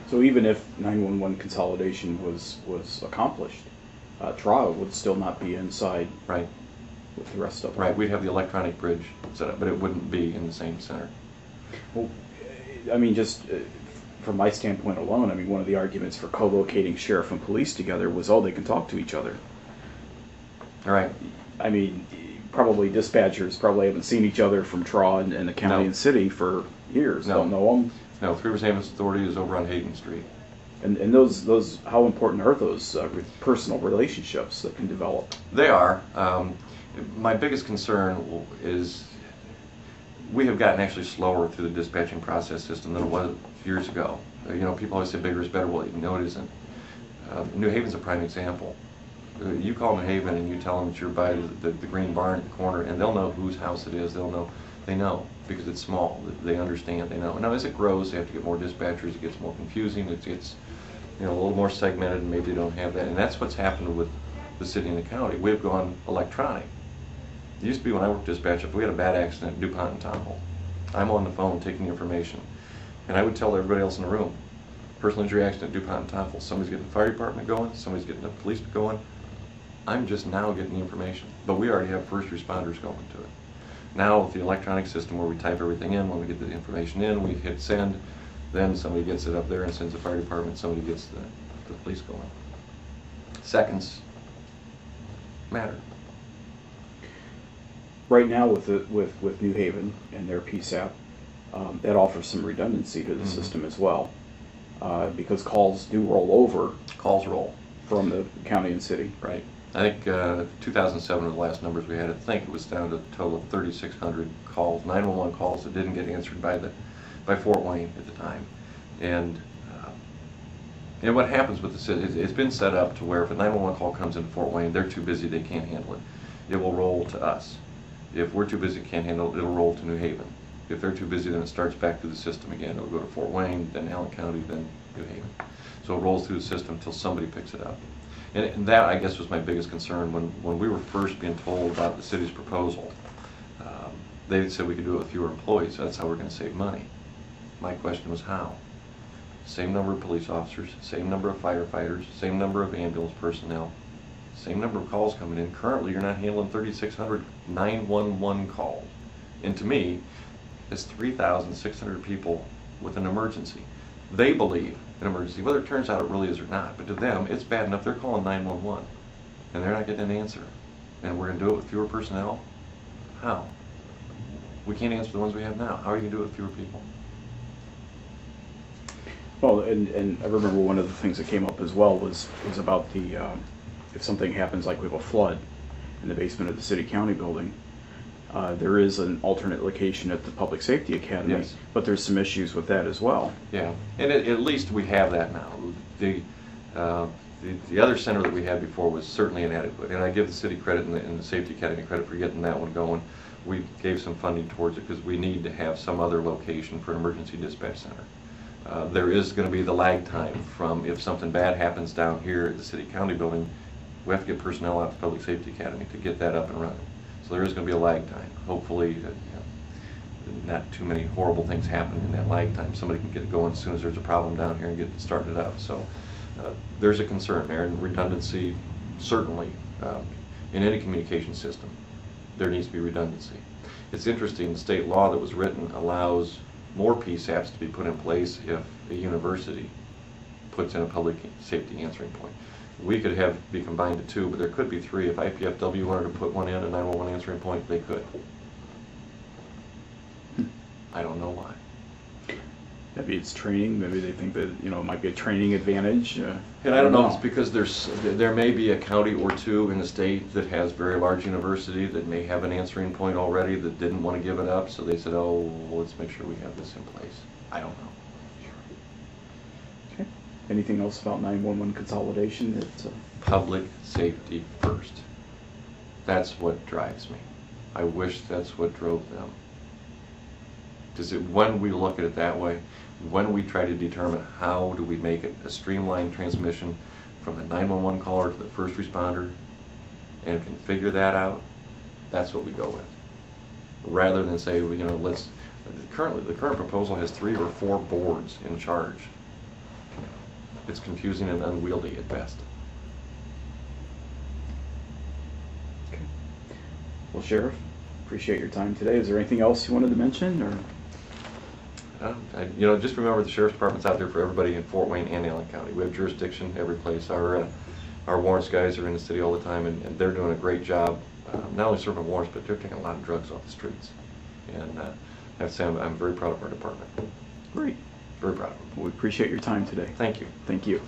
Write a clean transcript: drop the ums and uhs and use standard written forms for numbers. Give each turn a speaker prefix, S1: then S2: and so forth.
S1: So even if 911 consolidation was accomplished, trial would still not be inside
S2: Right.
S1: with the rest of them.
S2: Right. We'd have the electronic bridge set up, but it wouldn't be in the same center.
S1: Well, I mean, just from my standpoint alone, I mean, one of the arguments for co-locating sheriff and police together was, oh, they can talk to each other.
S2: All right.
S1: I mean, probably dispatchers probably haven't seen each other from TRAW and the county
S2: No.
S1: and city for years.
S2: No.
S1: Don't know them.
S2: No, Three Rivers Ambulance Authority is over on Hayden Street.
S1: And those how important are those personal relationships that can develop?
S2: They are. My biggest concern is we have gotten actually slower through the dispatching process system than it was years ago. You know, people always say bigger is better. Well, no, it isn't. New Haven's a prime example. You call New Haven and you tell them that you're by the green barn at the corner, and they'll know whose house it is. They'll know. They know because it's small. They understand. They know. Now, as it grows, they have to get more dispatchers. It gets more confusing. It gets, you know, a little more segmented, and maybe they don't have that. And that's what's happened with the city and the county. We've gone electronic. It used to be when I worked dispatch, if we had a bad accident at DuPont and Townhall, I'm on the phone taking the information, and I would tell everybody else in the room, personal injury accident at DuPont and Townhall, somebody's getting the fire department going, somebody's getting the police going. I'm just now getting the information, but we already have first responders going to it. Now with the electronic system where we type everything in, when we get the information in, we hit send, then somebody gets it up there and sends the fire department, somebody gets the police going. Seconds matter.
S1: Right now with New Haven and their PSAP, that offers some redundancy to the system as well, because calls do roll over.
S2: Calls roll.
S1: From the county and city.
S2: Right. I think 2007 were the last numbers we had. I think it was down to a total of 3,600 calls, 911 calls that didn't get answered by Fort Wayne at the time. And what happens with the city, it's been set up to where if a 911 call comes into Fort Wayne, they're too busy, they can't handle it. It will roll to us. If we're too busy, can't handle it, it'll roll to New Haven. If they're too busy, then it starts back through the system again. It'll go to Fort Wayne, then Allen County, then New Haven. So it rolls through the system until somebody picks it up. And that, I guess, was my biggest concern when we were first being told about the city's proposal. They said we could do it with fewer employees. That's how we're going to save money. My question was how? Same number of police officers, same number of firefighters, same number of ambulance personnel, same number of calls coming in. Currently, you're not handling 3,600 911 calls. And to me, it's 3,600 people with an emergency. They believe an emergency, whether it turns out it really is or not, but to them, it's bad enough they're calling 911 and they're not getting an answer. And we're going to do it with fewer personnel? How? We can't answer the ones we have now. How are you going to do it with fewer people?
S1: Well, and I remember one of the things that came up as well was about the if something happens, like we have a flood in the basement of the city-county building, there is an alternate location at the Public Safety Academy,
S2: yes.
S1: But there's some issues with that as well.
S2: Yeah, and at least we have that now. The other center that we had before was certainly inadequate, and I give the city credit and the Safety Academy credit for getting that one going. We gave some funding towards it because we need to have some other location for an emergency dispatch center. There is going to be the lag time from if something bad happens down here at the city-county building, we have to get personnel out to Public Safety Academy to get that up and running. So there is going to be a lag time. Hopefully, not too many horrible things happen in that lag time. Somebody can get it going as soon as there's a problem down here and get it started up. So there's a concern there, and redundancy, certainly, in any communication system, there needs to be redundancy. It's interesting, the state law that was written allows more PSAPs to be put in place if a university puts in a public safety answering point. We could be combined to 2, but there could be 3. If IPFW wanted to put one in, a 911 answering point, they could. I don't know why.
S1: Maybe it's training. Maybe they think that it might be a training advantage.
S2: And I don't know. It's because there may be a county or 2 in the state that has very large university that may have an answering point already that didn't want to give it up, so they said, "Oh, well, let's make sure we have this in place." I don't know.
S1: Okay. Anything else about 911 consolidation?
S2: Public safety first. That's what drives me. I wish that's what drove them. When we look at it that way, when we try to determine how do we make it a streamlined transmission from the 911 caller to the first responder and can figure that out, that's what we go with. Rather than say, the current proposal has 3 or 4 boards in charge. it's confusing and unwieldy at best.
S1: Okay. Well, Sheriff, appreciate your time today. Is there anything else you wanted to mention, or?
S2: You know, just remember the Sheriff's Department's out there for everybody in Fort Wayne and Allen County. We have jurisdiction every place. Our warrants guys are in the city all the time, and they're doing a great job, not only serving warrants, but they're taking a lot of drugs off the streets. And I have to say, I'm very proud of our department.
S1: Great.
S2: Very proud of them.
S1: Well, we appreciate your time today.
S2: Thank you.
S1: Thank you.